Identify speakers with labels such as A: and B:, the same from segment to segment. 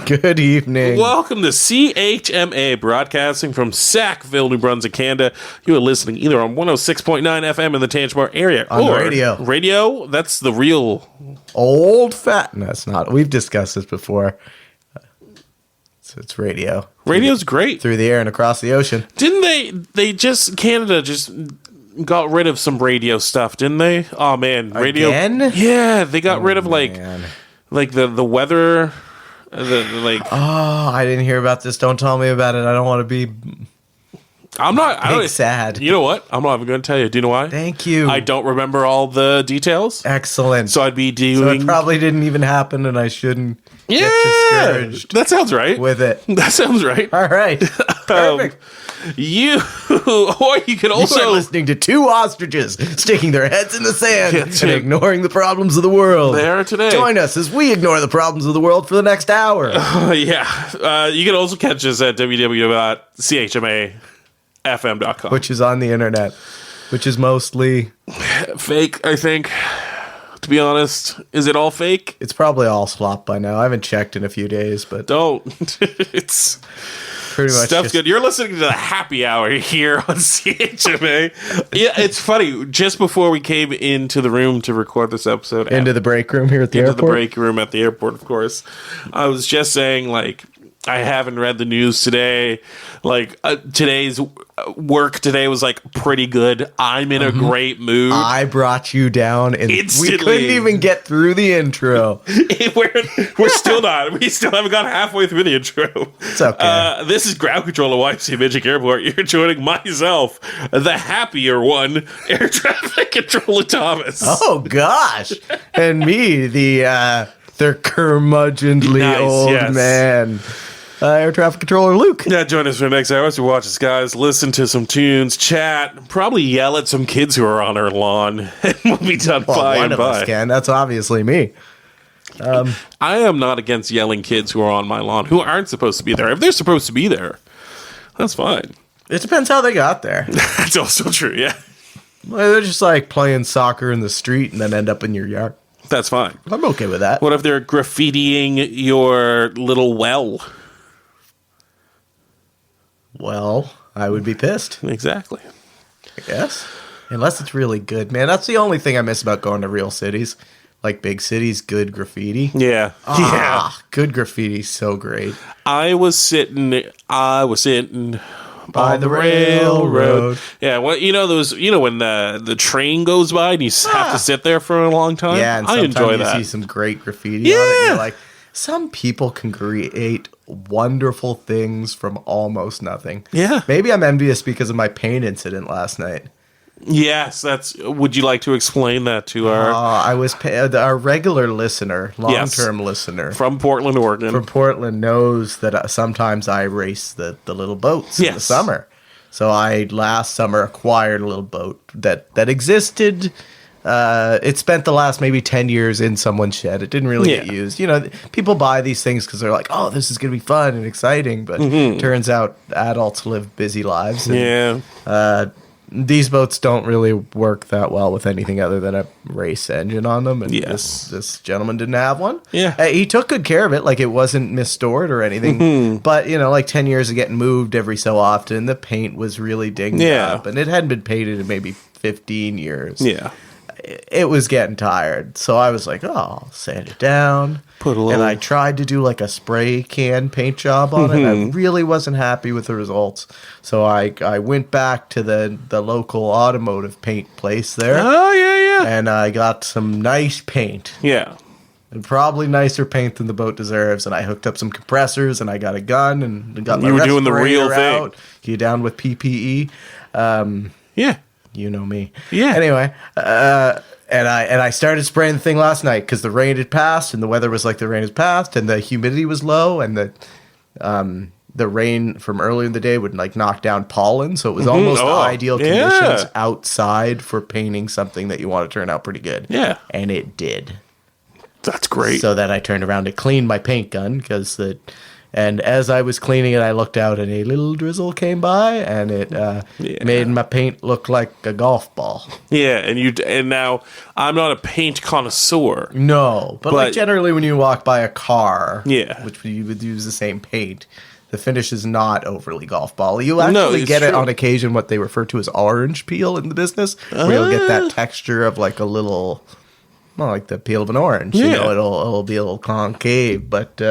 A: Good evening.
B: Welcome to CHMA, broadcasting from Sackville, New Brunswick, Canada. You are listening either on 106.9 FM in the Tantramartiarians area
A: on
B: or
A: radio.
B: Radio, that's the real
A: old fat. No, it's not. We've discussed this before. It's radio.
B: Radio's great.
A: Through the air and across the ocean.
B: Didn't Canada just got rid of some radio stuff, didn't they? Oh, man. Radio.
A: Again?
B: Yeah, they got rid of, like the weather.
A: I didn't hear about this. Don't tell me about it. I don't want to be sad.
B: You know what? I'm not even going to tell you. Do you know why?
A: Thank you.
B: I don't remember all the details.
A: Excellent.
B: So I'd be doing...
A: So it probably didn't even happen, and I shouldn't get discouraged.
B: That sounds right.
A: With it.
B: That sounds right.
A: All right. Perfect.
B: You can also...
A: You are listening to two ostriches sticking their heads in the sand and ignoring the problems of the world.
B: They are today.
A: Join us as we ignore the problems of the world for the next hour.
B: You can also catch us at www.chmafm.com.
A: Which is on the internet. Which is mostly...
B: fake, I think. To be honest. Is it all fake?
A: It's probably all slop by now. I haven't checked in a few days, but...
B: Don't. It's...
A: pretty much
B: stuff's good. You're listening to the happy hour here on CHMA. Yeah, it's funny. Just before we came into the room to record this episode...
A: Into the break room here at the airport?
B: Into the break room at the airport, of course. I was just saying, I haven't read the news today. Today's work today was pretty good. I'm in a great mood.
A: I brought you down and
B: instantly.
A: We couldn't even get through the intro.
B: We're still not. We still haven't got halfway through the intro.
A: It's okay.
B: This is ground control at YMC Midgic Airport. You're joining myself, the happier one, air traffic controller Thomas.
A: Oh gosh, and me, the curmudgeonly old man. Air traffic controller Luke.
B: Yeah, join us for the next hour as we watch us, guys. Listen to some tunes, chat, probably yell at some kids who are on our lawn, and we'll be done by and by.
A: One of us can. That's obviously me.
B: I am not against yelling kids who are on my lawn who aren't supposed to be there. If they're supposed to be there, that's fine.
A: It depends how they got there.
B: That's also true, yeah.
A: Well, they're just playing soccer in the street and then end up in your yard.
B: That's fine.
A: I'm okay with that.
B: What if they're graffitiing your little well?
A: Well, I would be pissed.
B: Exactly.
A: Yes. Unless it's really good, man. That's the only thing I miss about going to real cities. Like big cities, good graffiti.
B: Yeah.
A: Yeah. Good graffiti, so great.
B: I was sitting by the
A: railroad.
B: Yeah, well, those, when the train goes by and you have to sit there for a long time.
A: Yeah, and
B: I enjoy that.
A: You see some great graffiti on it. And you're like, some people can create wonderful things from almost nothing.
B: Yeah.
A: Maybe I'm envious because of my pain incident last night.
B: Yes, would you like to explain that to our...
A: our regular listener, long-term listener.
B: From Portland, Oregon.
A: From Portland knows that sometimes I race the little boats in the summer. So I, last summer, acquired a little boat that existed... it spent the last maybe 10 years in someone's shed. It didn't really get used. People buy these things because they're like, oh, this is going to be fun and exciting. But turns out adults live busy lives. And, these boats don't really work that well with anything other than a race engine on them. And this gentleman didn't have one.
B: Yeah.
A: He took good care of it. It wasn't misstored or anything. But, 10 years of getting moved every so often, the paint was really dinged up. And it hadn't been painted in maybe 15 years.
B: Yeah.
A: It was getting tired, so I was like, "Oh, I'll sand it down." And I tried to do a spray can paint job on it. I really wasn't happy with the results, so I went back to the local automotive paint place there.
B: Oh yeah,
A: and I got some nice paint.
B: Yeah,
A: and probably nicer paint than the boat deserves. And I hooked up some compressors, and I got a gun, and got my
B: doing the real
A: out.
B: thing.
A: You down with PPE?
B: Yeah.
A: You know me.
B: Yeah.
A: Anyway, and I started spraying the thing last night because the rain had passed and the weather was like the rain has passed and the humidity was low and the rain from earlier in the day would knock down pollen, so it was almost ideal conditions outside for painting something that you want to turn out pretty good.
B: Yeah.
A: And it did.
B: That's great.
A: So then I turned around to clean my paint gun because And as I was cleaning it, I looked out and a little drizzle came by, and it made my paint look like a golf ball.
B: Yeah, and now I'm not a paint connoisseur.
A: No, but like generally when you walk by a car,
B: yeah,
A: which you would use the same paint, the finish is not overly golf ball. You actually get it on occasion what they refer to as orange peel in the business, where you'll get that texture of like a little, well, like the peel of an orange.
B: Yeah.
A: You know, it'll be a little concave, but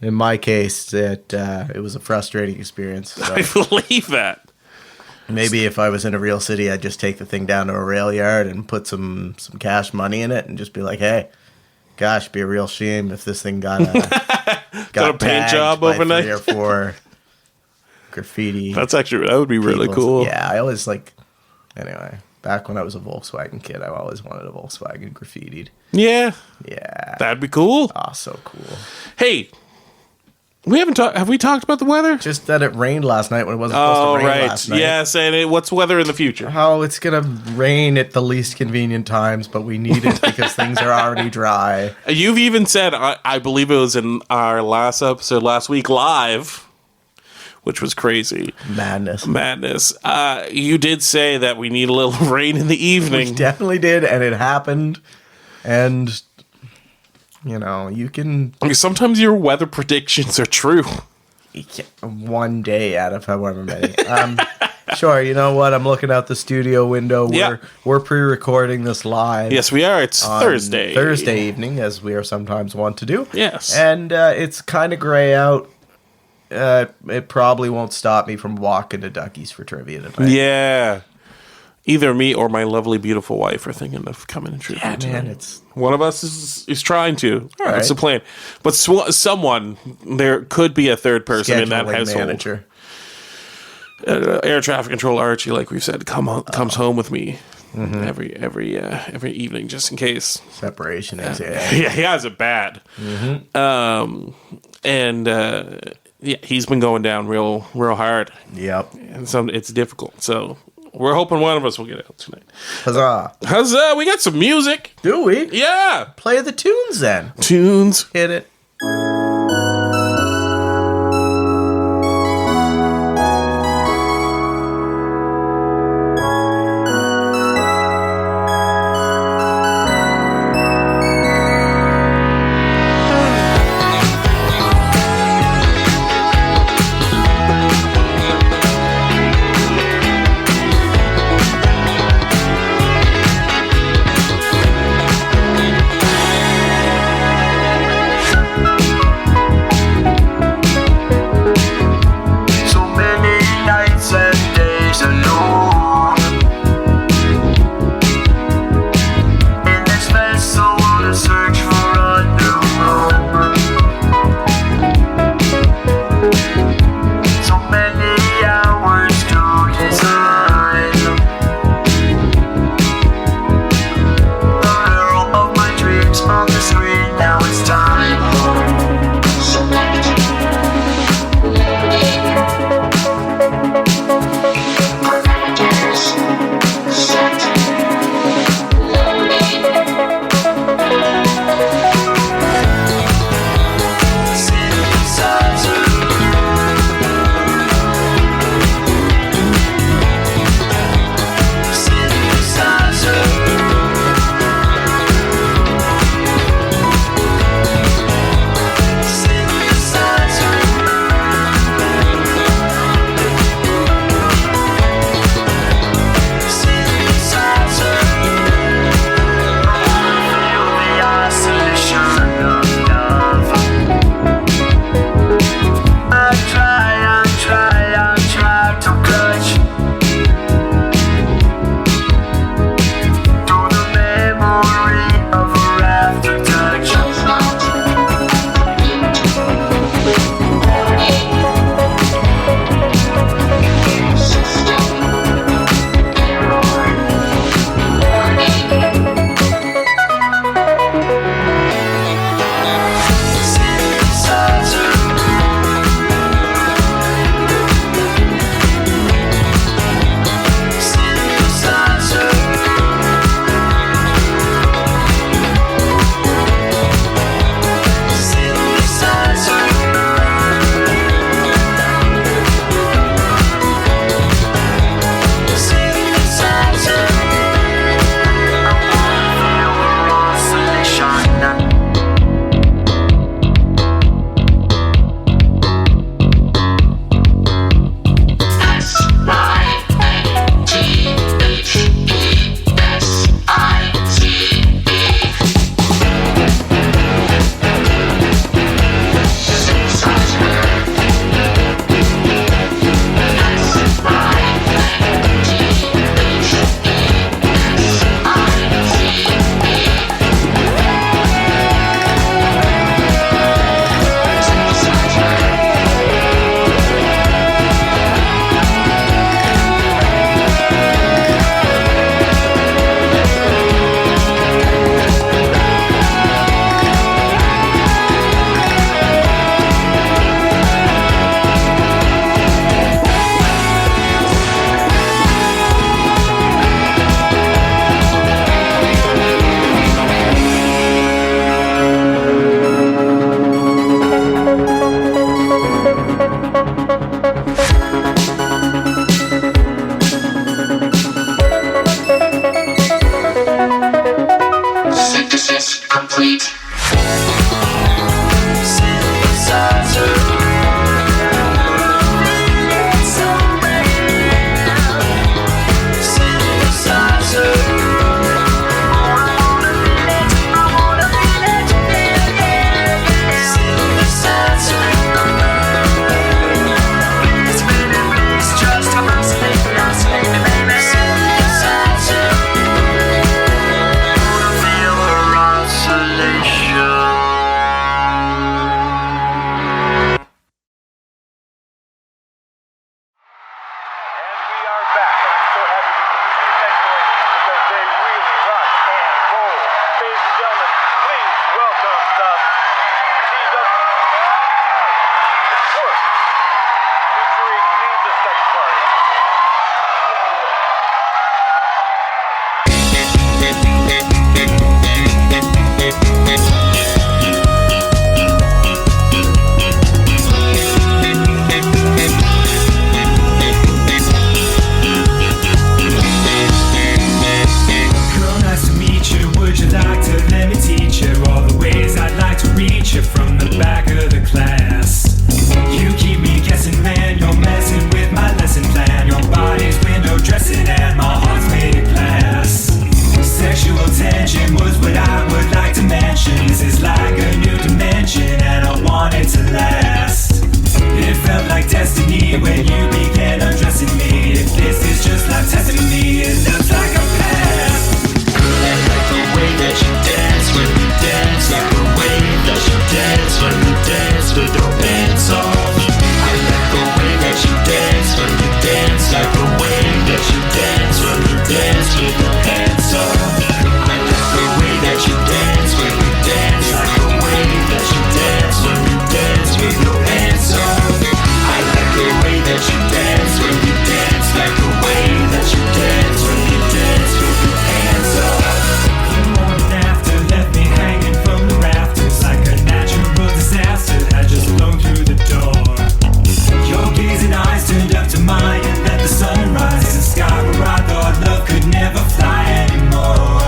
A: in my case, it was a frustrating experience. So.
B: I believe that.
A: Maybe if I was in a real city, I'd just take the thing down to a rail yard and put some cash money in it and just be like, hey, gosh, be a real shame if this thing got a
B: paint job overnight.
A: 3 or 4 graffiti.
B: That would be really cool.
A: Yeah, I always anyway, back when I was a Volkswagen kid, I always wanted a Volkswagen graffitied.
B: Yeah.
A: Yeah.
B: That'd be cool.
A: Oh, so cool.
B: Hey, have we talked about the weather?
A: Just that it rained last night when it wasn't supposed to rain last night.
B: Yes, and what's weather in the future?
A: Oh, it's going to rain at the least convenient times, but we need it because things are already dry.
B: You've even said, I believe it was in our last episode last week live, which was crazy.
A: Madness.
B: You did say that we need a little rain in the evening.
A: We definitely did, and it happened. And... you know, you can...
B: sometimes your weather predictions are true.
A: One day out of however many. Sure, you know what? I'm looking out the studio window. We're pre-recording this live.
B: Yes, we are. It's Thursday.
A: Thursday evening, as we are sometimes wont to do.
B: Yes.
A: And it's kind of gray out. It probably won't stop me from walking to Ducky's for trivia tonight.
B: Yeah. Either me or my lovely, beautiful wife are thinking of coming and trivia tonight. Man, one of us is trying to. All right. That's the plan. But there could be a third person in that household. Manager. Air traffic control Archie, like we've said, comes home with me every evening, just in case.
A: Separation is
B: yeah, he has it bad. He's been going down real hard.
A: Yep,
B: and so it's difficult. So. We're hoping one of us will get out tonight.
A: Huzzah.
B: Huzzah. We got some music.
A: Do we?
B: Yeah.
A: Play the tunes then.
B: Tunes.
A: Hit it.
C: felt like destiny when you began undressing me. If this is just life testing me, it looks like a pass. Girl, I like the way that you dance when you dance, like the way that you dance when you dance with your pants off. I like the way that you dance when you dance, like the way that you dance when you dance with your pants off. I like the way that you dance when you dance, like the way that you dance when you dance with your pants off. I like the way that you dance when you dance, like the way that you dance when you dance with your hands off. The morning after left me hanging from the rafters like a natural disaster had just blown through the door. Your gazing eyes turned up to mine and let the sun rise in the sky where I thought love could never fly anymore.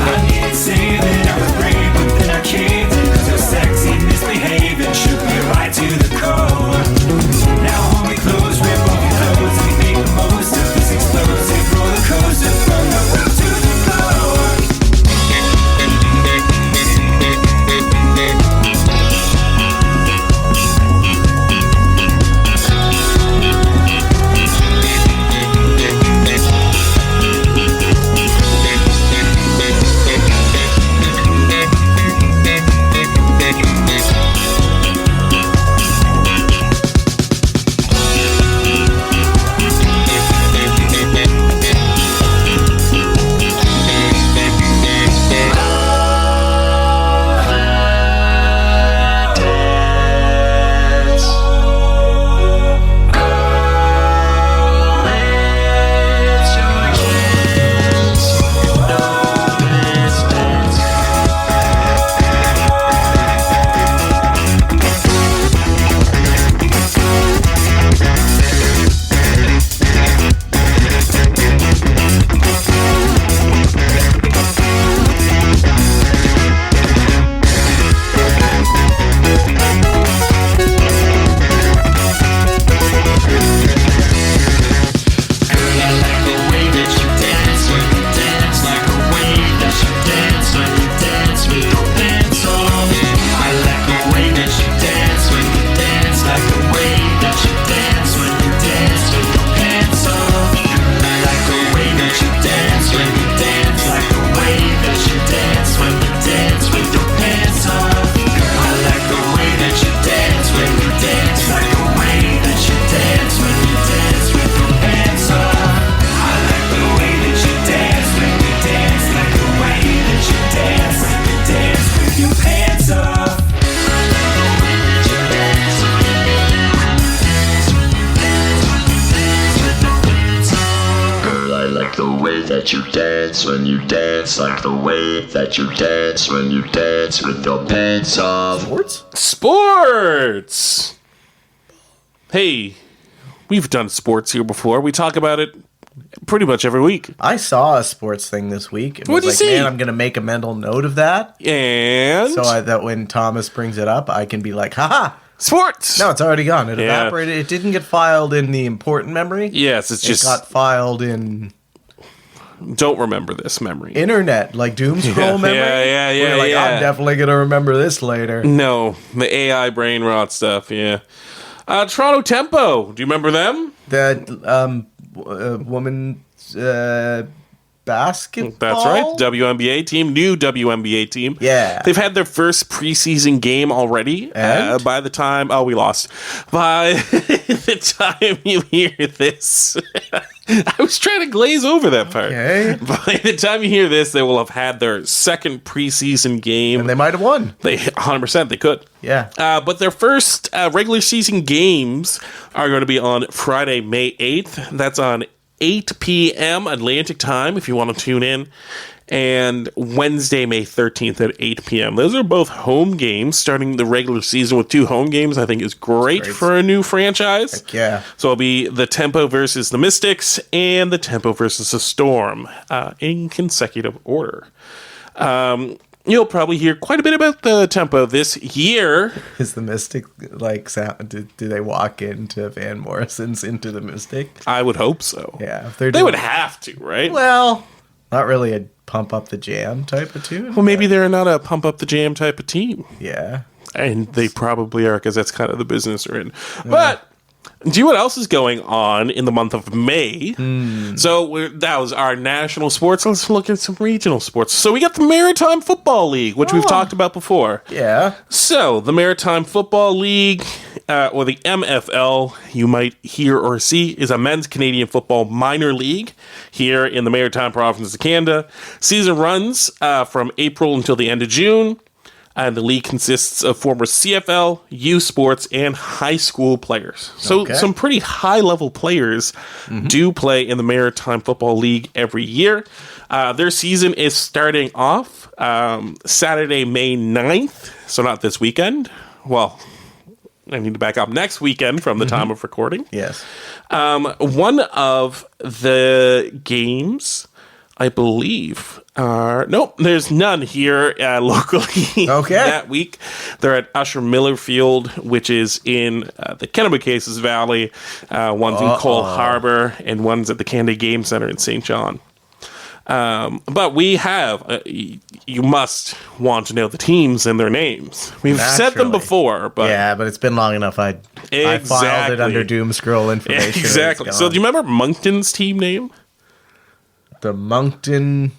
C: I needed saving, I was brave, but then I caved in, 'cause your sexy misbehaving shook me right to the core. Now hold me close, rip off your clothes, and we make the most of this explosive roller coaster from the roof to the floor. That you dance when you dance, like the way that you dance when you dance with your pants off.
B: Sports! Hey, we've done sports here before. We talk about it pretty much every week.
A: I saw a sports thing this week.
B: What'd you see?
A: Man, I'm going to make a mental note of that.
B: And?
A: So that when Thomas brings it up, I can be like, haha!
B: Sports!
A: No, it's already gone. It evaporated. It didn't get filed in the important memory.
B: Yes, it
A: got filed in...
B: Don't remember this memory.
A: Internet, like doom scroll memory.
B: Yeah.
A: Like, I'm definitely gonna remember this later.
B: No, the AI brain rot stuff. Yeah. Toronto Tempo. Do you remember them?
A: That woman basketball.
B: That's right. WNBA team, new WNBA team.
A: Yeah.
B: They've had their first preseason game already. By the time, we lost. By the time you hear this. I was trying to glaze over that part.
A: Okay.
B: By the time you hear this, they will have had their second preseason game.
A: And they might have won.
B: They 100% they could.
A: Yeah.
B: But their first regular season games are going to be on Friday, May 8th. That's on 8 p.m. Atlantic time if you want to tune in. And Wednesday, May 13th at 8 p.m. Those are both home games. Starting the regular season with 2 home games, I think is great for a new franchise.
A: Heck yeah.
B: So it'll be the Tempo versus the Mystics and the Tempo versus the Storm in consecutive order. You'll probably hear quite a bit about the Tempo this year.
A: Is the Mystic, like, do they walk into Van Morrison's Into the Mystic?
B: I would hope so.
A: Yeah. If
B: they would have to, right?
A: Well, not really a pump up the jam type of tune.
B: Well, maybe they're not a pump up the jam type of team.
A: Yeah.
B: And they probably are, because that's kind of the business they're in. But do you know what else is going on in the month of May? So that was our national sports. Let's look at some regional sports. So we got the Maritime Football League, which we've talked about before.
A: Yeah.
B: So the Maritime Football League, or the MFL, you might hear or see, is a men's Canadian football minor league here in the Maritime Province of Canada. Season runs from April until the end of June. And the league consists of former CFL, U Sports, and high school players. So some pretty high-level players do play in the Maritime Football League every year. Their season is starting off Saturday, May 9th. So not this weekend. Well, I need to back up. Next weekend from the time of recording.
A: Yes.
B: One of the games, I believe, nope, there's none here locally that week. They're at Usher Miller Field, which is in the Kennebecasis Valley. One's in Cole Harbour, and one's at the Canada Game Centre in St. John. But we have, you must want to know the teams and their names. We've said them before, but...
A: Yeah, but it's been long enough. I filed it under doom scroll information.
B: Exactly. So do you remember Moncton's team name?
A: The Moncton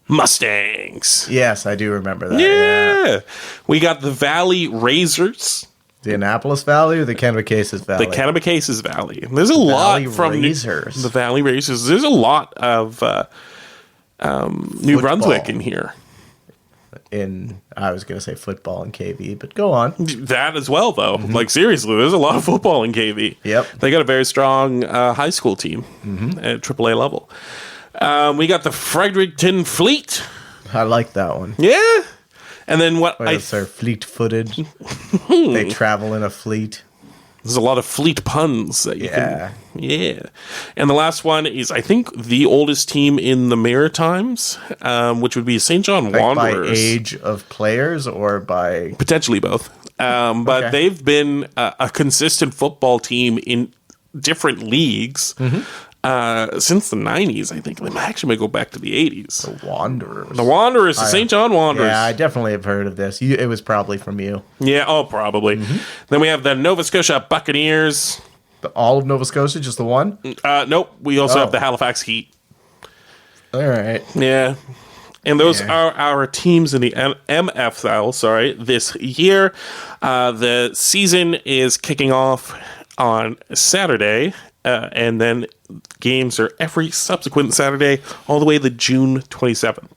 B: Mustangs.
A: Yes, I do remember that.
B: Yeah. We got the Valley Razors.
A: The Annapolis Valley or the Kennebecasis Valley?
B: The Kennebecasis Valley. There's a lot from the Valley Razors. There's a lot of New Brunswick in here.
A: I was going to say football in KV, but go on.
B: That as well, though. Like, seriously, there's a lot of football in KV.
A: Yep.
B: They got a very strong high school team at AAA level. We got the Fredericton Fleet.
A: I like that one.
B: Yeah. And then what
A: they're fleet-footed. They travel in a fleet.
B: There's a lot of fleet puns that you can. Yeah. And the last one is, I think, the oldest team in the Maritimes, which would be St. John Wanderers.
A: By age of players or by...
B: Potentially both. But they've been a consistent football team in different leagues since the 90s, I think. They actually may go back to the 80s.
A: The Wanderers.
B: The Wanderers, the St. John Wanderers.
A: Yeah, I definitely have heard of this. It was probably from you.
B: Yeah, probably. Then we have the Nova Scotia Buccaneers.
A: All of Nova Scotia, just the one?
B: Nope. We also have the Halifax Heat.
A: All right.
B: Yeah. And those are our teams in the MFL, this year. The season is kicking off on Saturday. And then games are every subsequent Saturday all the way to June 27th.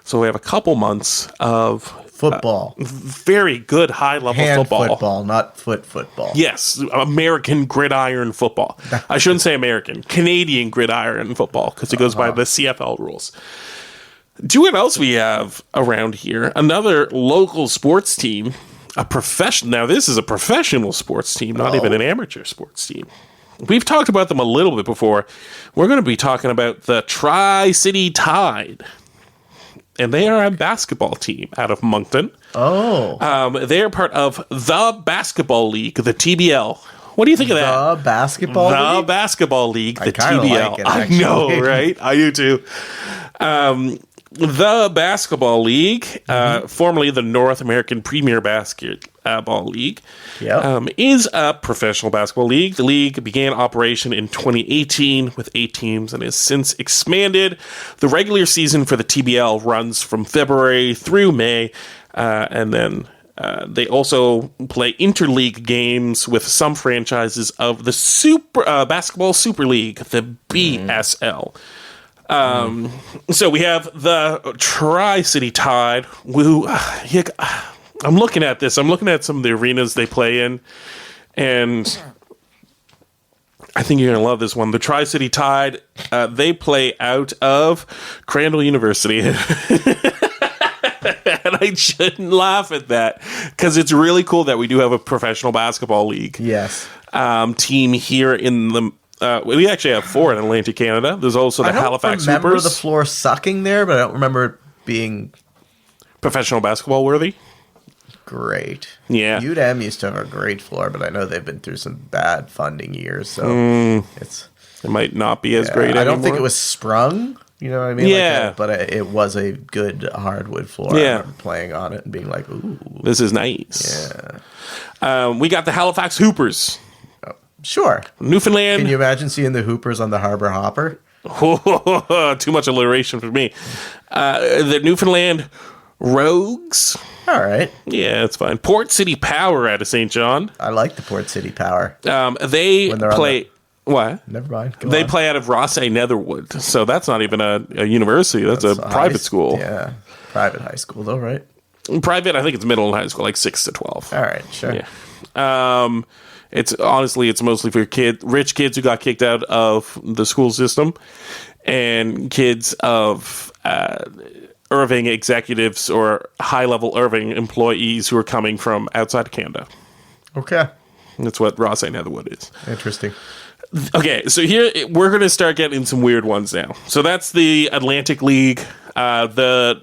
B: So we have a couple months of
A: football.
B: Very good high-level
A: football, not football.
B: Yes, American gridiron football. I shouldn't say American. Canadian gridiron football, because it goes by the CFL rules. Do you know what else we have around here? Another local sports team, Now, this is a professional sports team, not even an amateur sports team. We've talked about them a little bit before. We're going to be talking about the Tri-City Tide. And they are a basketball team out of Moncton. They're part of the Basketball League, the TBL. What do you think of that?
A: The Basketball League?
B: The Basketball League, the
A: TBL.
B: Like it, I know, right? I do too. The Basketball League, formerly the North American Premier Basketball League, is a professional basketball league. The league began operation in 2018 with 8 teams and has since expanded. The regular season for the TBL runs from February through May, and then they also play interleague games with some franchises of the Basketball Super League, the BSL. So we have the Tri-City Tide. I'm looking at this. I'm looking at some of the arenas they play in, and I think you're going to love this one. The Tri-City Tide, they play out of Crandall University. And I shouldn't laugh at that, because it's really cool that we do have a professional basketball league team here in the... we actually have 4 in Atlantic Canada. There's also the Halifax Supers. I remember the floor
A: sucking there, but I don't remember it being...
B: professional basketball worthy.
A: Great.
B: Yeah.
A: UW used to have a great floor, but I know they've been through some bad funding years, so it
B: might not be as great anymore.
A: I don't think it was sprung. You know what I mean?
B: Yeah.
A: But it was a good hardwood floor.
B: Yeah.
A: I remember playing on it and being like, ooh.
B: This is nice.
A: Yeah.
B: We got the Halifax Hoopers.
A: Sure.
B: Newfoundland.
A: Can you imagine seeing the Hoopers on the Harbor Hopper?
B: Too much alliteration for me. The Newfoundland Rogues.
A: All right.
B: Yeah, it's fine. Port City Power out of St. John.
A: I like the Port City Power.
B: They
A: When they're on
B: play. What?
A: Never mind. Go
B: They
A: on.
B: play out of Ross A. Netherwood. So that's not even a university. That's a private school.
A: Yeah. Private high school, though, right?
B: Private, I think it's middle and high school, like 6 to 12.
A: All right. Sure.
B: Yeah. It's mostly for rich kids who got kicked out of the school system, and kids of Irving executives or high-level Irving employees who are coming from outside of Canada.
A: Okay.
B: That's what Ross A. Netherwood is.
A: Interesting.
B: Okay, so here we're going to start getting some weird ones now. So that's the Atlantic League. The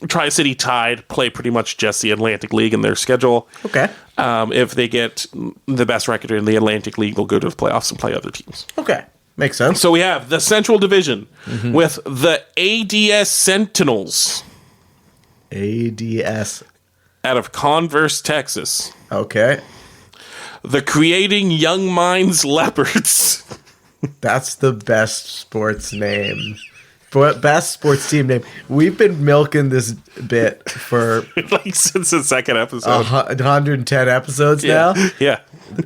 B: Tri-City Tide play pretty much just the Atlantic League in their schedule.
A: Okay.
B: If they get the best record in the Atlantic League, they'll go to the playoffs and play other teams.
A: Okay. Makes sense.
B: So we have the Central Division with the ADS Sentinels
A: ADS.
B: out of Converse, Texas.
A: Okay.
B: The Creating Young Minds Leopards.
A: That's the best sports name. Best sports team name. We've been milking this bit for
B: Like since the second episode.
A: 110 episodes now.
B: Yeah.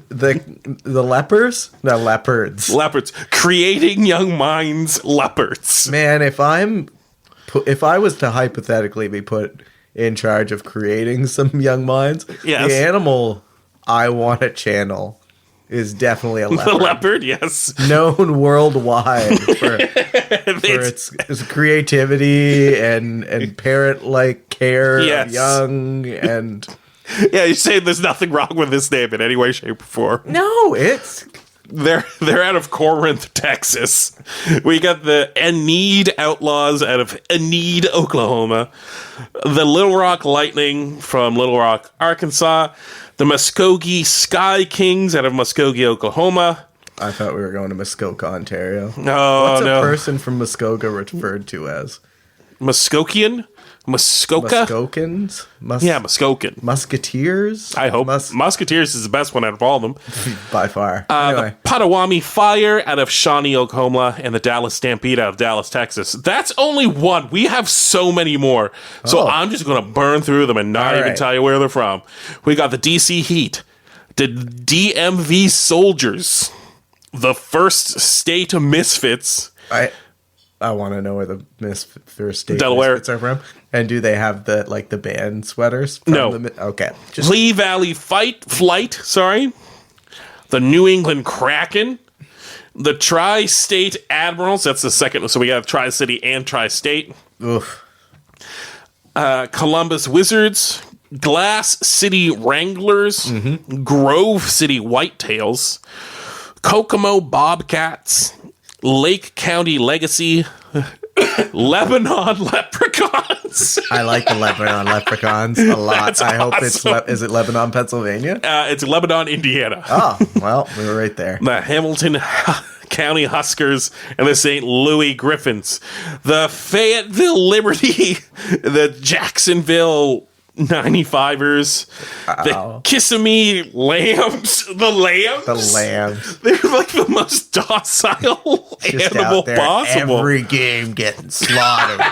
A: The lepers? No, leopards.
B: Leopards. Creating Young Minds Leopards.
A: Man, if I was to hypothetically be put in charge of creating some young minds,
B: Yes.
A: the animal I want to channel is definitely a leopard.
B: The leopard, yes.
A: Known worldwide for its creativity and parent-like care
B: Yes.
A: of young and...
B: Yeah, you're saying there's nothing wrong with this name in any way, shape, or form.
A: No, it's...
B: They're out of Corinth, Texas. We got the Enid Outlaws out of Enid, Oklahoma. The Little Rock Lightning from Little Rock, Arkansas. The Muskogee Sky Kings out of Muskogee, Oklahoma.
A: I thought we were going to Muskoka, Ontario.
B: Oh,
A: What's
B: no.
A: a person from Muskoka referred to as?
B: Muskokian? Muskoka?
A: Muskokans?
B: Yeah, Muskokan.
A: Musketeers?
B: I hope. Musketeers is the best one out of all of them.
A: By far.
B: The Potawatomi Fire out of Shawnee, Oklahoma, and the Dallas Stampede out of Dallas, Texas. That's only one. We have so many more. So I'm just going to burn through them and not even tell you where they're from. We got the DC Heat, the DMV Soldiers, the First State Misfits.
A: I want to know where the First State
B: Delaware.
A: Misfits are from. And do they have the band sweaters? From
B: No.
A: Okay.
B: Lee Valley Flight, the New England Kraken, the Tri-State Admirals. That's the second. So we got Tri-City and Tri-State.
A: Oof.
B: Columbus Wizards, Glass City Wranglers, Grove City Whitetails, Kokomo Bobcats, Lake County Legacy, Lebanon Leprechauns.
A: I like the Lebanon Leprechauns a lot.
B: That's
A: I hope
B: awesome.
A: is it Lebanon, Pennsylvania?
B: It's Lebanon, Indiana.
A: Oh, well, we were right there.
B: The Hamilton County Huskers and the St. Louis Griffins. The Fayetteville Liberty, the Jacksonville 95ers, the Kissimmee Lambs, the Lambs. They're like the most docile
A: Just
B: animal
A: out there,
B: possible.
A: every game getting slaughtered.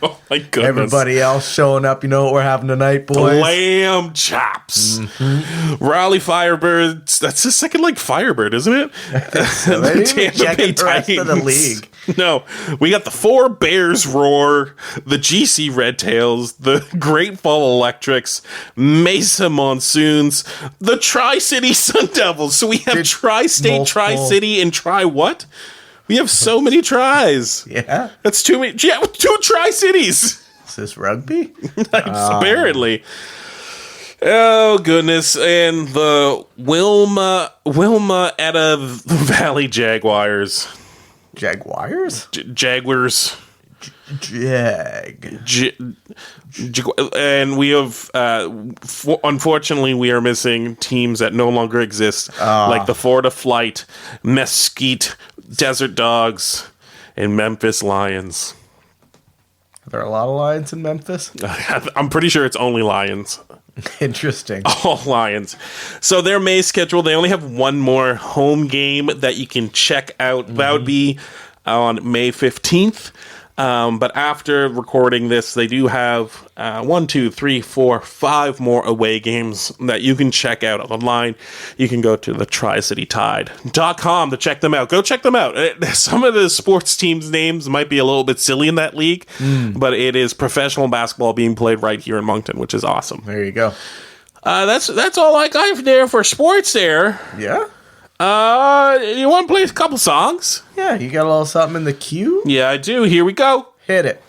B: Oh my goodness.
A: Everybody else showing up. You know what we're having tonight, boys?
B: Lamb chops. Raleigh Firebirds. That's the second Firebird, isn't it?
A: So they didn't even check the rest of the league.
B: No. We got the Four Bears Roar, the GC Red Tails, the Great Fall Electrics, Mesa Monsoons, the Tri-City Sun Devils. So we have Tri-State, Tri-City, and Tri-what? We have so many tries.
A: Yeah.
B: That's too many. Yeah, 2 Tri-Cities.
A: Is this rugby?
B: Apparently. Oh, goodness. And the Wilma Etta Valley Jaguars.
A: Jaguars?
B: Jaguars. And we have, unfortunately, we are missing teams that no longer exist, like the Florida Flight, Mesquite, Desert Dogs, and Memphis Lions.
A: Are there a lot of Lions in Memphis?
B: I'm pretty sure it's only Lions.
A: Interesting.
B: All Lions. So their May schedule, they only have one more home game that you can check out. That would be on May 15th. But after recording this, they do have 5 more away games that you can check out online. You can go to the TriCityTide.com to check them out. Go check them out. Some of the sports teams' names might be a little bit silly in that league, but it is professional basketball being played right here in Moncton, which is awesome.
A: There you go.
B: That's all I got there for sports there.
A: Yeah?
B: You want to play a couple songs?
A: Yeah, you got a little something in the queue?
B: Yeah, I do. Here we go.
A: Hit it.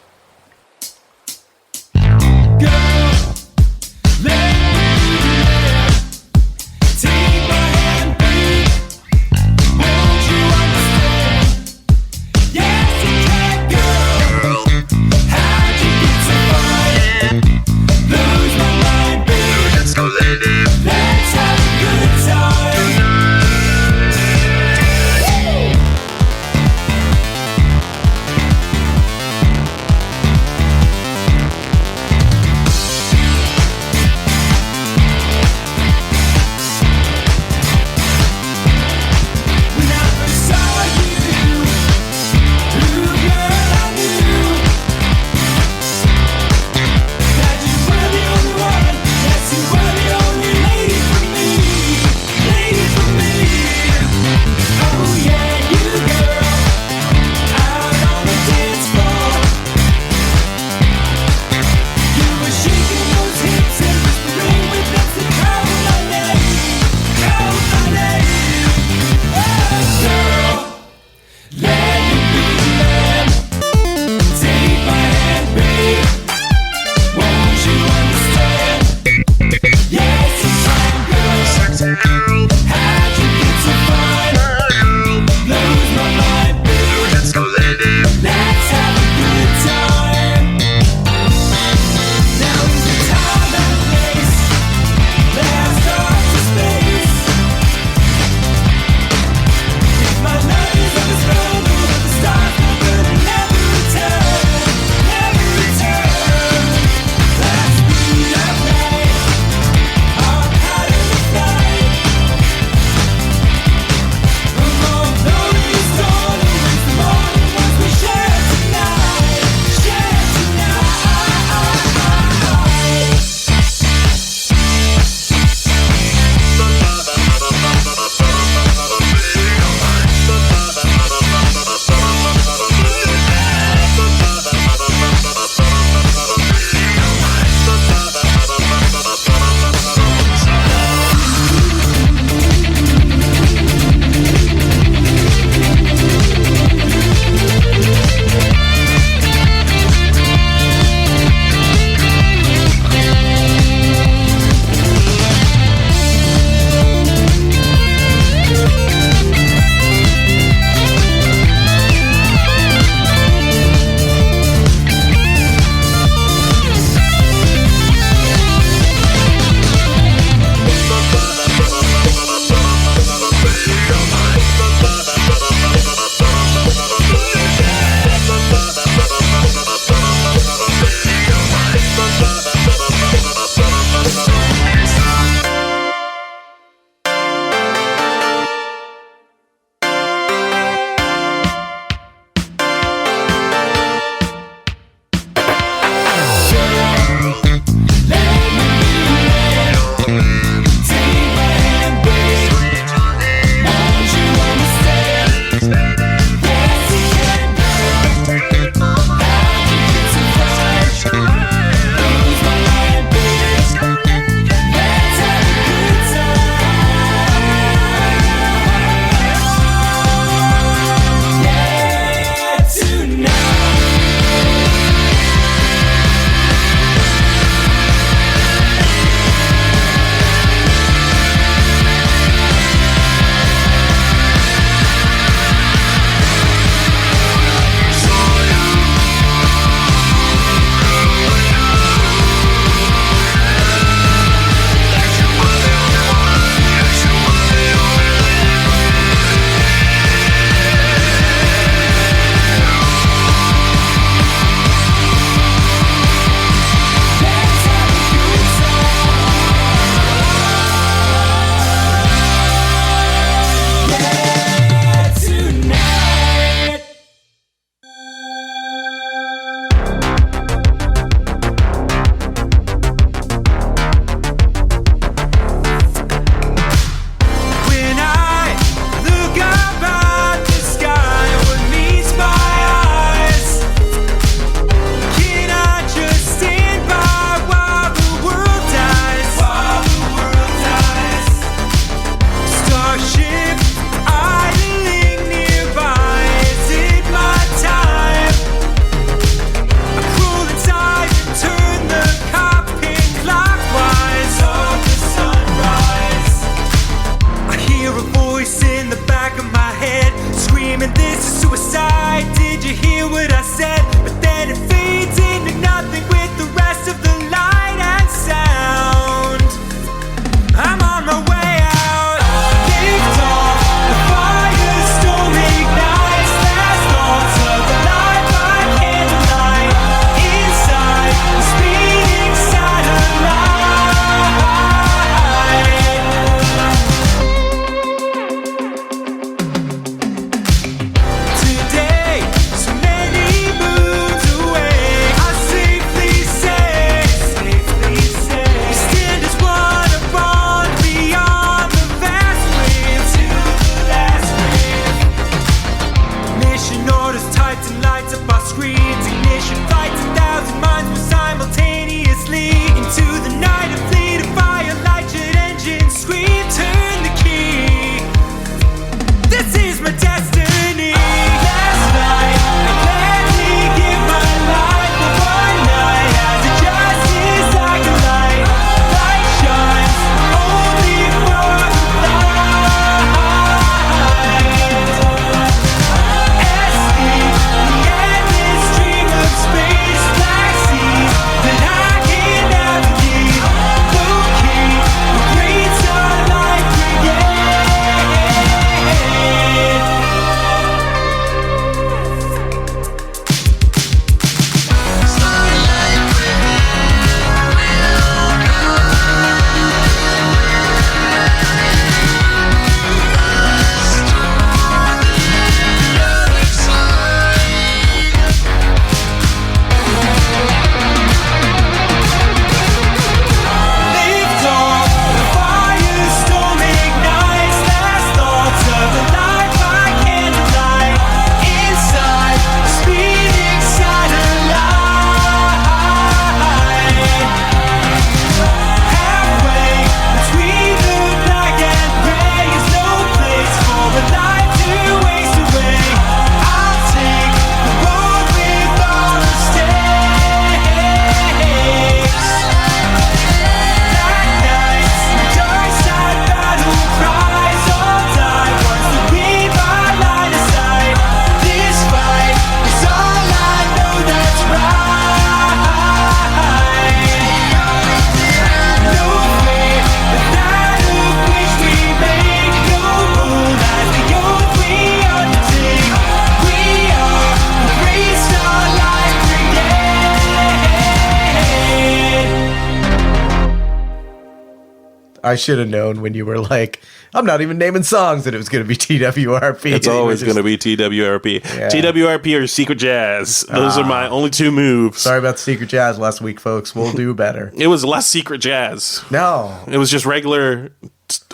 A: I should have known when you were like, I'm not even naming songs that it was going to be TWRP.
B: It's always going to be TWRP.
A: Yeah.
B: TWRP or Secret Jazz. Those are my only two moves.
A: Sorry about the Secret Jazz last week, folks. We'll do better.
B: It was less Secret Jazz.
A: No.
B: It was just regular.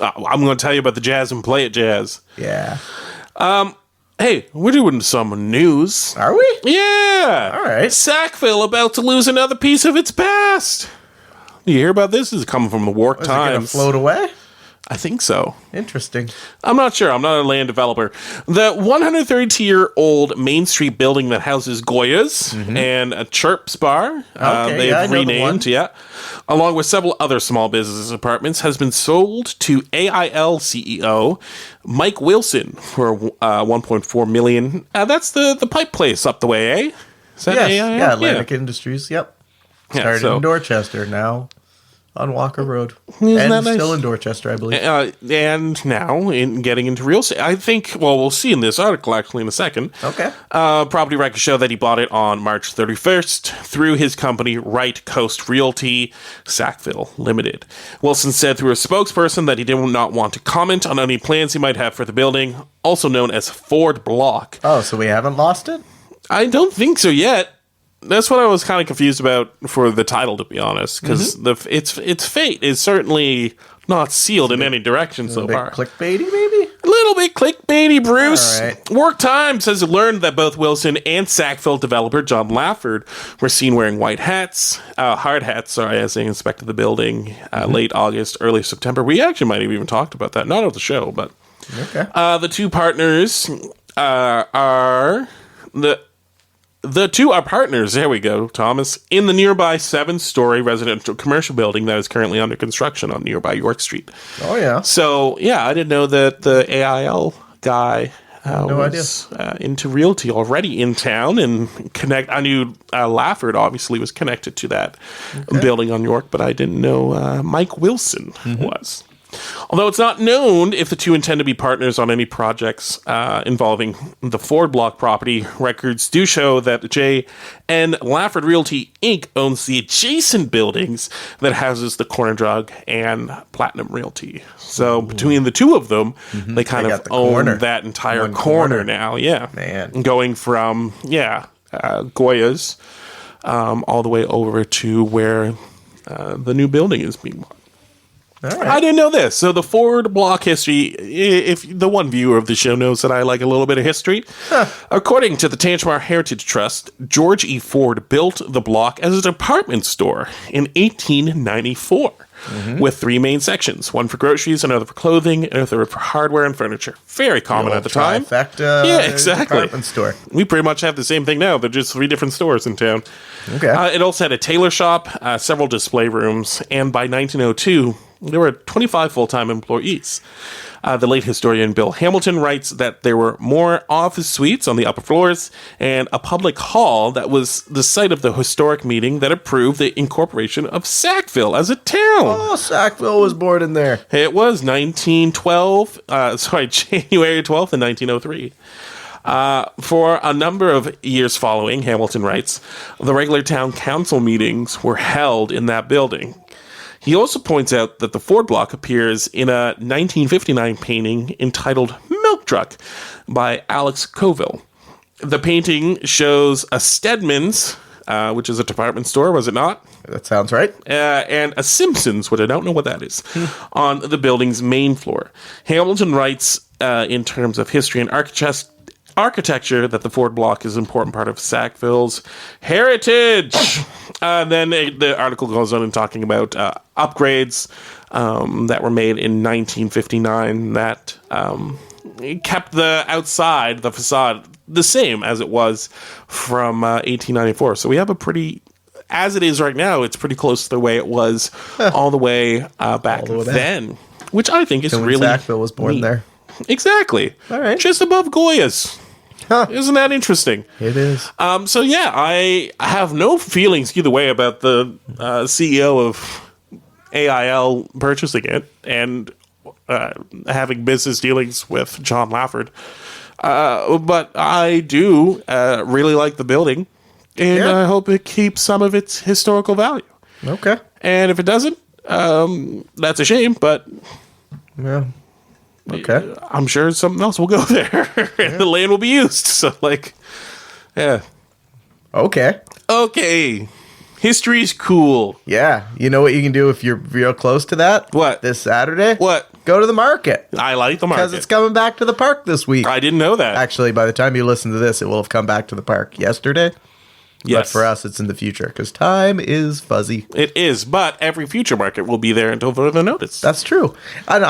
B: I'm going to tell you about the jazz and play it jazz.
A: Yeah.
B: Hey, we're doing some news.
A: Are we?
B: Yeah.
A: All right.
B: Sackville about to lose another piece of its past. You hear about this? This is coming from the Warp
A: Is it going to
B: Times.
A: float away?
B: I think so.
A: Interesting.
B: I'm not sure. I'm not a land developer. The 132-year-old Main Street building that houses Goya's and a Chirps bar, they've
A: I know the
B: renamed,
A: one.
B: along with several other small business apartments, has been sold to AIL CEO Mike Wilson for $1.4 million. That's the pipe place up the way, eh? Is that
A: Yes.
B: AIL?
A: Yeah, Atlantic Industries. Yep.
B: Yeah,
A: Started
B: so-
A: in Dorchester, now on Walker Road.
B: Isn't
A: and
B: that nice?
A: still in Dorchester, I believe.
B: And now, in getting into real estate, I think, well, we'll see in this article actually in a second.
A: Okay.
B: Property records show that he bought it on March 31st through his company, Right Coast Realty, Sackville Limited. Wilson said through a spokesperson that he did not want to comment on any plans he might have for the building, also known as Ford Block.
A: Oh, so we haven't lost it?
B: I don't think so yet. That's what I was kind of confused about for the title, to be honest, because its fate is certainly not sealed in any direction so
A: A bit
B: far.
A: clickbaity, maybe?
B: A little bit clickbaity, Bruce.
A: All right.
B: Work Times has learned that both Wilson and Sackville developer John Lafford were seen wearing white hats, hard hats, sorry, as they inspected the building late August, early September. We actually might have even talked about that, not on the show, but
A: Okay.
B: the two partners are the two are partners, there we go, Thomas, in the nearby 7-story residential commercial building that is currently under construction on nearby York Street.
A: Oh, yeah.
B: So, yeah, I didn't know that the AIL guy
A: No
B: was into realty already in town and I knew Lafford obviously was connected to that building on York, but I didn't know Mike Wilson was. Although it's not known if the two intend to be partners on any projects involving the Ford Block property, records do show that J. N. Lafford Realty, Inc. owns the adjacent buildings that houses the Corner Drug and Platinum Realty. So between the two of them, they kind of
A: got the
B: own
A: corner.
B: that entire
A: One
B: corner
A: corner.
B: now. Yeah.
A: Man.
B: Going from, Goya's all the way over to where the new building is being bought.
A: All right.
B: I didn't know this. So the Ford Block history, if the one viewer of the show knows that I like a little bit of history, according to the Tantramar Heritage Trust, George E. Ford built the block as a department store in 1894 with 3 main sections, one for groceries, another for clothing, and a third for hardware and furniture. Very common at the time.
A: Trifecta
B: Yeah, exactly.
A: department store.
B: We pretty much have the same thing now. They're just 3 different stores in town.
A: Okay.
B: It also had a tailor shop, several display rooms, and by 1902, there were 25 full-time employees. The late historian Bill Hamilton writes that there were more office suites on the upper floors and a public hall that was the site of the historic meeting that approved the incorporation of Sackville as a town.
A: Oh, Sackville was born in there.
B: It was January 12th in 1903. For a number of years following, Hamilton writes, the regular town council meetings were held in that building. He also points out that the Ford Block appears in a 1959 painting entitled Milk Truck by Alex Coville. The painting shows a Stedman's, which is a department store, was it not?
A: That sounds right.
B: And a Simpson's, which I don't know what that is, on the building's main floor. Hamilton writes, in terms of history and architecture, that the Ford Block is an important part of Sackville's heritage. Then the article goes on and talking about upgrades that were made in 1959 that kept the outside, the facade, the same as it was from 1894. So we have a pretty, as it is right now, it's pretty close to the way it was all the way back
A: the way back.
B: then, which I think is
A: So when
B: really
A: Sackville was born
B: neat.
A: there.
B: Exactly.
A: All right.
B: Just above Goya's.
A: Huh.
B: Isn't that interesting?
A: It is.
B: So yeah, I have no feelings either way about the CEO of AIL purchasing it and having business dealings with John Lafford. But I do really like the building, and
A: Yeah.
B: I hope it keeps some of its historical value.
A: Okay.
B: And if it doesn't, That's a shame, but
A: Yeah. Okay.
B: I'm sure something else will go there. And the land will be used. So, like, yeah.
A: Okay.
B: Okay. History's cool.
A: Yeah. You know what you can do if you're real close to that?
B: What?
A: This Saturday?
B: What?
A: Go to the market.
B: I like the market.
A: Because it's coming back to the park this week.
B: I didn't know that.
A: Actually, by the time you listen to this, it will have come back to the park yesterday.
B: Yes.
A: But for us, it's in the future because time is fuzzy.
B: It is, but every future market will be there until further notice.
A: That's true. And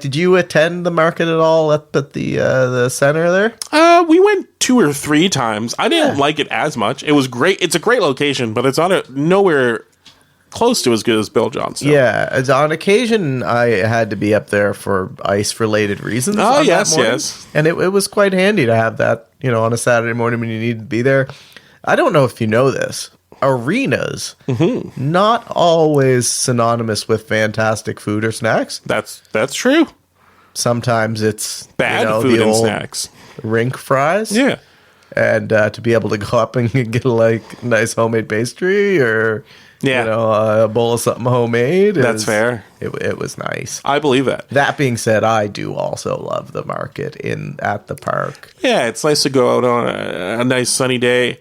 A: did you attend the market at all at the center there?
B: We went 2 or 3 times. I didn't like it as much. It was great. It's a great location, but it's nowhere close to as good as Bill John's.
A: Yeah, as on occasion I had to be up there for ice-related reasons.
B: Oh,
A: on
B: yes,
A: that morning.
B: yes.
A: And it was quite handy to have that, on a Saturday morning when you need to be there. I don't know if you know this. Arenas, not always synonymous with fantastic food or snacks.
B: That's true.
A: Sometimes it's
B: Bad
A: the
B: food and
A: old
B: snacks.
A: rink fries.
B: Yeah.
A: And to be able to go up and get like nice homemade pastry or a bowl of something homemade.
B: That's fair.
A: It was nice.
B: I believe that.
A: That being said, I do also love the market at the park.
B: Yeah, it's nice to go out on a nice sunny day,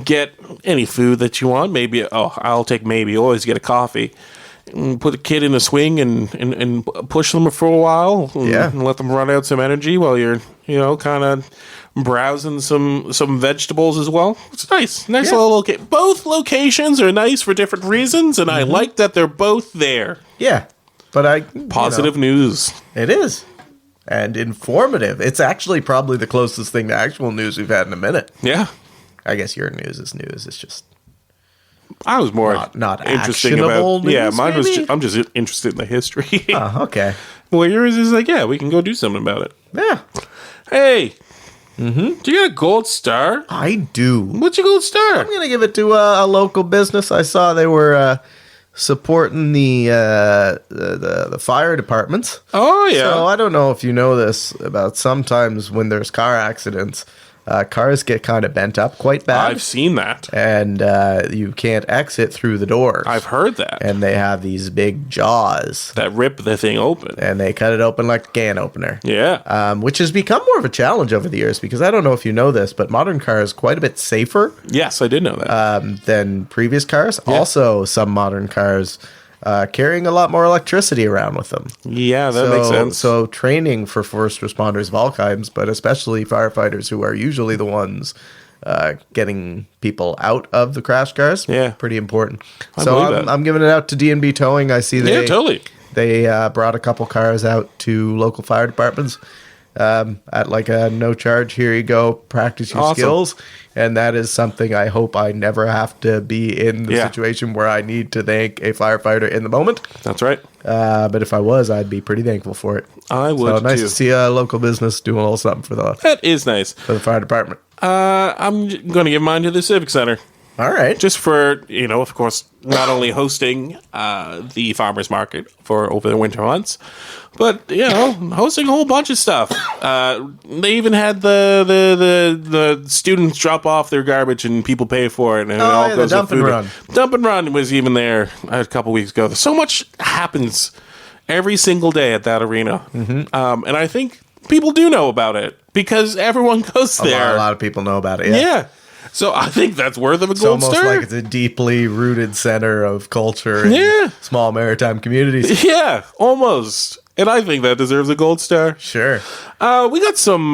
B: get any food that you want. I'll take always get a coffee. And put a kid in a swing and push them for a while and let them run out some energy while you're, kind of browsing some vegetables as well. It's nice. Little location. Both locations are nice for different reasons, and I like that they're both there.
A: Yeah. But
B: Positive news.
A: It is. And informative. It's actually probably the closest thing to actual news we've had in a minute.
B: Yeah.
A: I guess your news is news. It's just
B: I was more
A: not
B: interesting
A: actionable
B: about.
A: News,
B: Yeah, mine was.
A: maybe?
B: I'm just interested in the history.
A: Oh, okay.
B: Well, yours is like, we can go do something about it.
A: Yeah.
B: Hey, do you get a gold star?
A: I do.
B: What's your gold star?
A: I'm gonna give it to a local business. I saw they were supporting the fire departments.
B: Oh yeah.
A: So I don't know if you know this about sometimes when there's car accidents, cars get kind of bent up quite bad.
B: I've seen that.
A: And you can't exit through the doors.
B: I've heard that.
A: And they have these big jaws.
B: That rip the thing open.
A: And they cut it open like a can opener.
B: Yeah.
A: Which has become more of a challenge over the years because I don't know if you know this, but modern cars quite a bit safer.
B: Yes, I did know that.
A: Than previous cars.
B: Yeah.
A: Also, some modern cars carrying a lot more electricity around with them.
B: Yeah, that makes sense.
A: So training for first responders of all kinds, but especially firefighters who are usually the ones getting people out of the crash cars.
B: Yeah.
A: Pretty important.
B: I
A: So
B: believe that.
A: I'm giving it out to D&B Towing. I see
B: totally.
A: they brought a couple cars out to local fire departments at like a no charge. Here you go, practice your
B: Awesome.
A: skills. And that is something I hope I never have to be in the situation where I need to thank a firefighter in the moment.
B: That's right.
A: But if I was, I'd be pretty thankful for it.
B: I would
A: So nice
B: too.
A: to see a local business doing a little something for
B: That is nice.
A: the fire department.
B: I'm going to give mine to the Civic Center.
A: All right.
B: Just for, of course, not only hosting the farmers market for over the winter months, but, hosting a whole bunch of stuff. They even had the students drop off their garbage and people pay for it. And it all goes
A: the dump
B: with
A: and
B: food.
A: run.
B: Dump and Run was even there a couple weeks ago. So much happens every single day at that arena. And I think people do know about it because everyone goes there.
A: A lot of people know about it.
B: Yeah. So I think that's worth of a
A: It's
B: gold
A: almost
B: star.
A: like it's a deeply rooted center of culture in
B: Yeah.
A: small maritime communities.
B: Yeah, almost. And I think that deserves a gold star.
A: Sure.
B: We got some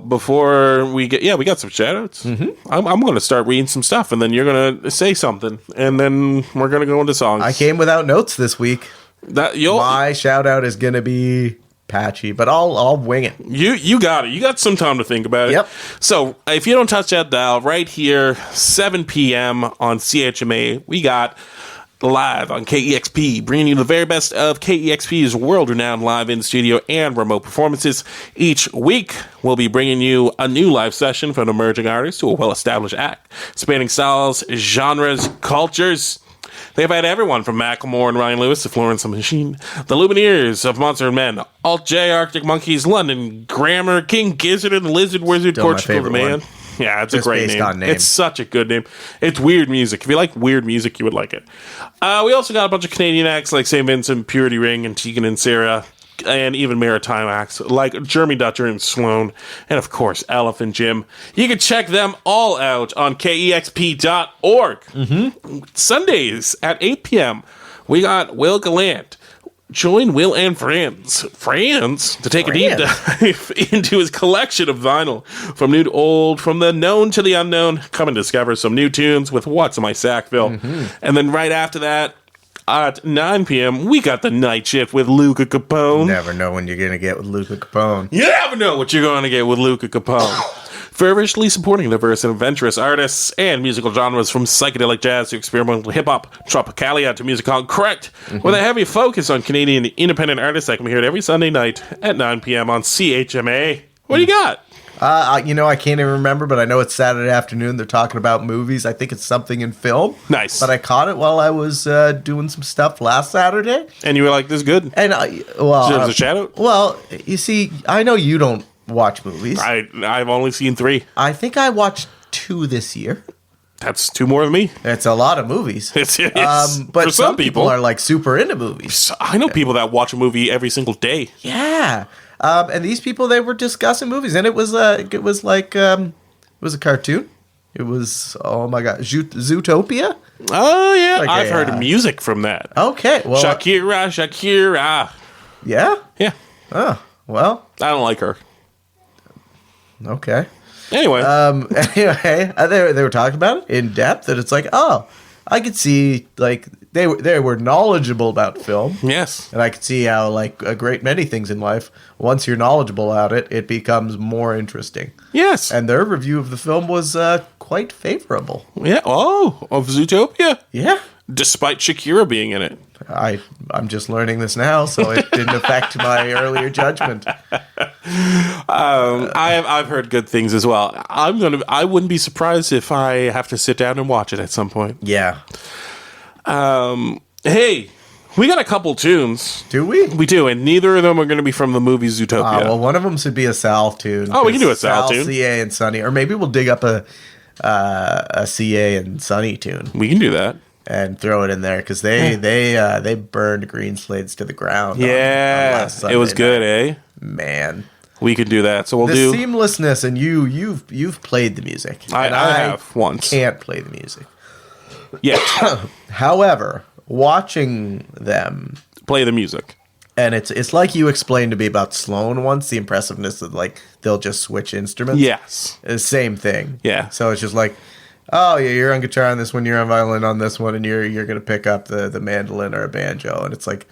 B: before we get we got some shout outs. I'm going to start reading some stuff and then you're going to say something and then we're going to go into songs.
A: I came without notes this week. My shout out is going to be patchy, but I'll wing it.
B: You got it. You got some time to think about it.
A: Yep.
B: So if you don't touch that dial right here, 7 p.m. on CHMA, we got live on KEXP, bringing you the very best of KEXP's world-renowned live in-studio and remote performances. Each week, we'll be bringing you a new live session from an emerging artist to a well-established act, spanning styles, genres, cultures. They've had everyone from Macklemore and Ryan Lewis to Florence and the Machine, the Lumineers of Monster and Men, Alt J, Arctic Monkeys, London Grammar, King Gizzard and the Lizard Wizard,
A: Still my
B: Portugal the
A: favorite
B: Man.
A: one.
B: Yeah, it's a
A: Just
B: great
A: based
B: name.
A: on name.
B: It's such a good name. It's weird music. If you like weird music, you would like it. We also got a bunch of Canadian acts like St. Vincent, Purity Ring, and Tegan and Sarah, and even maritime acts like Jeremy Dutcher and Sloan, and of course, Elephant Jim. You can check them all out on kexp.org. Sundays at 8 p.m., we got Will Gallant. Join Will and friends to take a deep dive into his collection of vinyl, from new to old, from the known to the unknown. Come and discover some new tunes with What's My Sackville. And then right after that, at 9 p.m., we got the night shift with Luca Capone.
A: Never know when you're gonna get with Luca Capone.
B: You never know what you're going to get with Luca Capone. Fervently supporting diverse and adventurous artists and musical genres, from psychedelic jazz to experimental hip-hop, tropicalia to music on correct, with a heavy focus on Canadian independent artists that can be heard every Sunday night at 9 p.m. on CHMA. What do you got?
A: I can't even remember, but I know it's Saturday afternoon. They're talking about movies. I think it's something in film.
B: Nice.
A: But I caught it while I was doing some stuff last Saturday.
B: And you were like, this is good?
A: And
B: Give us a shout out?
A: Well, you see, I know you don't watch movies.
B: I've only seen 3.
A: I think I watched 2 this year.
B: That's 2 more than me.
A: It's a lot of movies.
B: It's
A: but
B: for
A: some people are like super into movies.
B: I know people that watch a movie every single day.
A: Yeah. And these people, they were discussing movies, and it was like it was a cartoon. It was, oh my god, Zootopia.
B: Oh yeah,
A: Like
B: I've heard music from that.
A: Okay, well,
B: Shakira.
A: yeah.
B: Yeah,
A: Oh well,
B: I don't like her.
A: okay.
B: Anyway,
A: Anyway, they were talking about it in depth, and it's like, oh, I could see like they were knowledgeable about film.
B: yes.
A: And I could see how, like a great many things in life, once you're knowledgeable about it, it becomes more interesting.
B: Yes.
A: And their review of the film was quite favorable.
B: Yeah. Oh, of Zootopia.
A: Yeah.
B: Despite Shakira being in it.
A: I'm just learning this now, so it didn't affect my earlier judgment.
B: I've heard good things as well. I wouldn't be surprised if I have to sit down and watch it at some point.
A: Yeah.
B: Hey, we got a couple tunes.
A: Do we?
B: We do, and neither of them are going to be from the movie Zootopia.
A: Well, one of them should be a Sal tune.
B: Oh, we can do a Sal tune.
A: CA and Sonny, or maybe we'll dig up a CA and Sonny tune
B: We can do that.
A: and throw it in there, because they burned Green Slates to the ground. on
B: Yeah,
A: last
B: it was
A: Sunday
B: good,
A: night.
B: eh?
A: Man.
B: We could do that. So we'll
A: The
B: do.
A: seamlessness, and you've played the music.
B: I
A: and
B: have once.
A: Can't play the music.
B: Yeah,
A: However, watching them,
B: play the music.
A: and it's like you explained to me about Sloan once, the impressiveness of like they'll just switch instruments.
B: Yes.
A: It's the same thing.
B: Yeah.
A: So it's just like, oh yeah, you're on guitar on this one, you're on violin on this one, and you're gonna pick up the mandolin or a banjo, and it's like,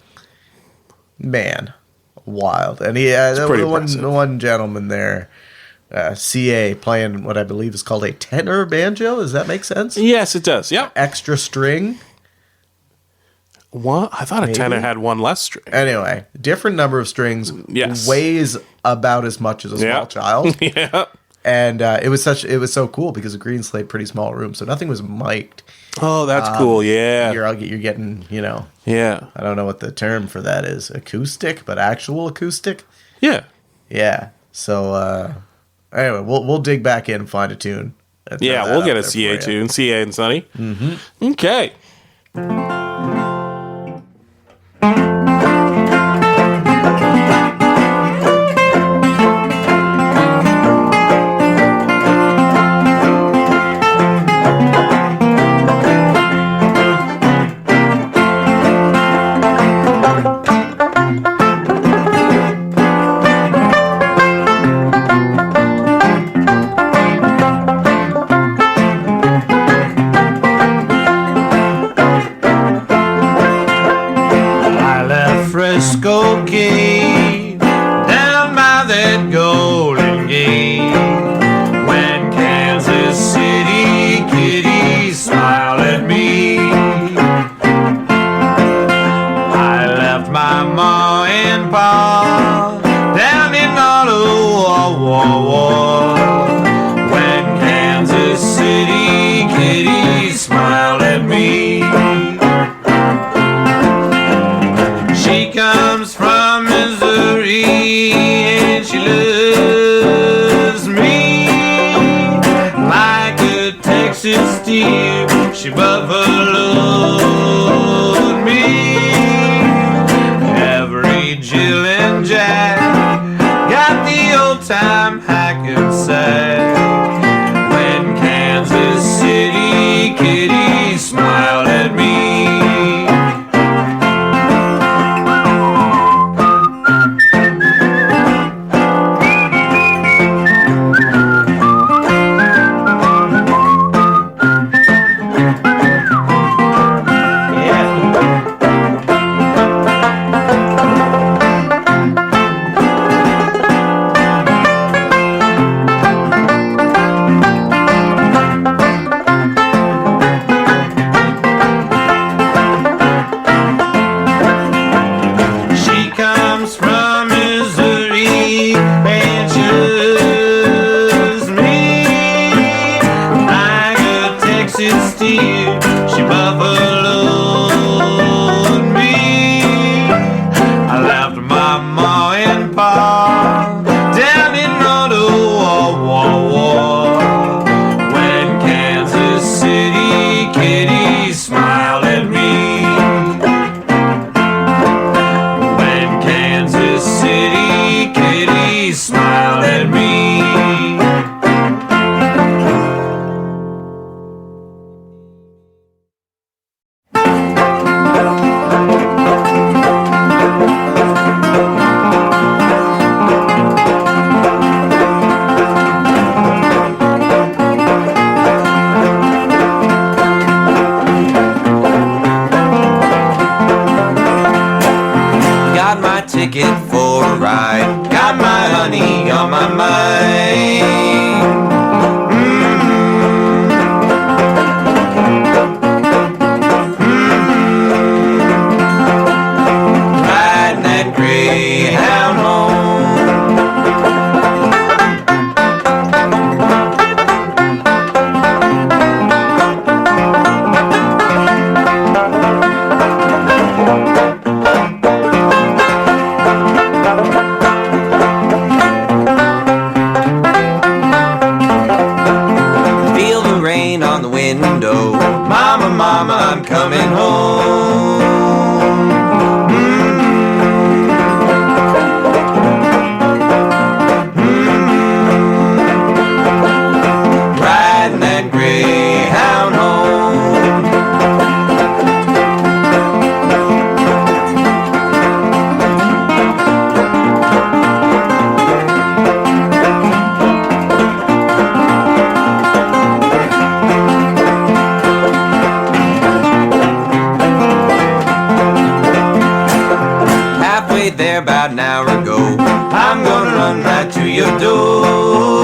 A: man, wild. And
B: pretty
A: the
B: impressive.
A: one gentleman there, CA, playing what I believe is called a tenor banjo. Does that make sense?
B: Yes, it does. Yep.
A: Extra string.
B: What? I thought a tenor had one less string.
A: Anyway, different number of strings.
B: Yes.
A: Weighs about as much as a small child.
B: Yeah.
A: And it was so cool because a Green Slate, pretty small room, so nothing was mic'd.
B: Oh, that's cool. Yeah.
A: You're getting,
B: Yeah.
A: I don't know what the term for that is, acoustic, but actual acoustic.
B: Yeah.
A: Yeah. So anyway, we'll dig back in and find a tune. and throw
B: Yeah,
A: that
B: we'll
A: up
B: get a
A: there
B: CA
A: for you.
B: tune. CA and Sonny. Mm-hmm. Okay.
D: Jack. Got the old time Hackensack. When Kansas City Kitty smiled at me. Ticket for a ride. Got my honey on my mind. Riding that Greyhound home. Mama, I'm coming home. Riding that Greyhound home. There about an hour ago, I'm gonna run right to your door.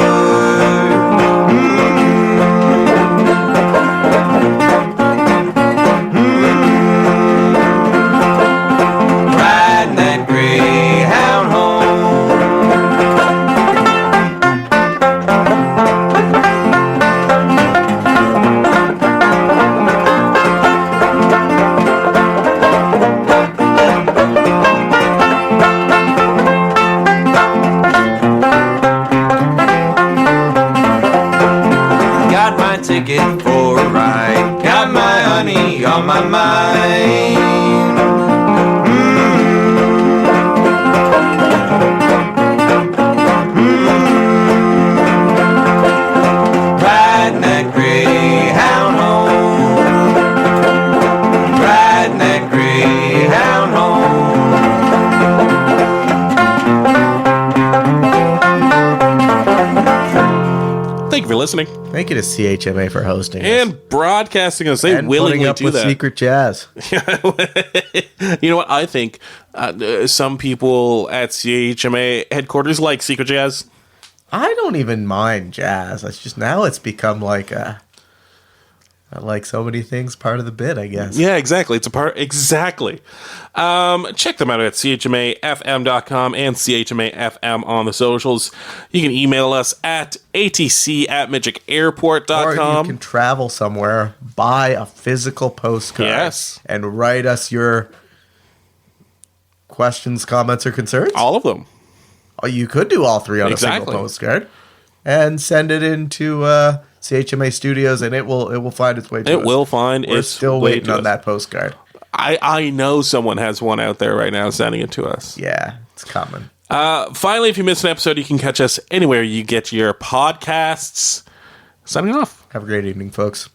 D: Riding that Greyhound home. Ticket for a ride. Got my honey on my mind. Riding that Greyhound home. Riding that Greyhound
B: home. Thank you for listening.
A: Thank you to CHMA for hosting
B: and
A: us.
B: broadcasting us. They
A: and
B: willingly
A: up
B: do
A: with
B: that.
A: Secret Jazz.
B: You know what? I think some people at CHMA headquarters like Secret Jazz.
A: I don't even mind jazz. It's just now it's become like like so many things, part of the bit, I guess.
B: Yeah, exactly. It's a part. Exactly. Check them out at chmafm.com and chmafm on the socials. You can email us at atc@midgicairport.com.
A: Or you can travel somewhere, buy a physical postcard,
B: yes,
A: and write us your questions, comments, or concerns.
B: All of them.
A: Oh, you could do all three on a single postcard and send it into CHMA Studios, and it will find its way to us.
B: It will find its way to us.
A: We're still waiting on that postcard.
B: I know someone has one out there right now sending it to us.
A: Yeah, it's coming.
B: Finally, if you miss an episode, you can catch us anywhere you get your podcasts. Signing off.
A: Have a great evening, folks.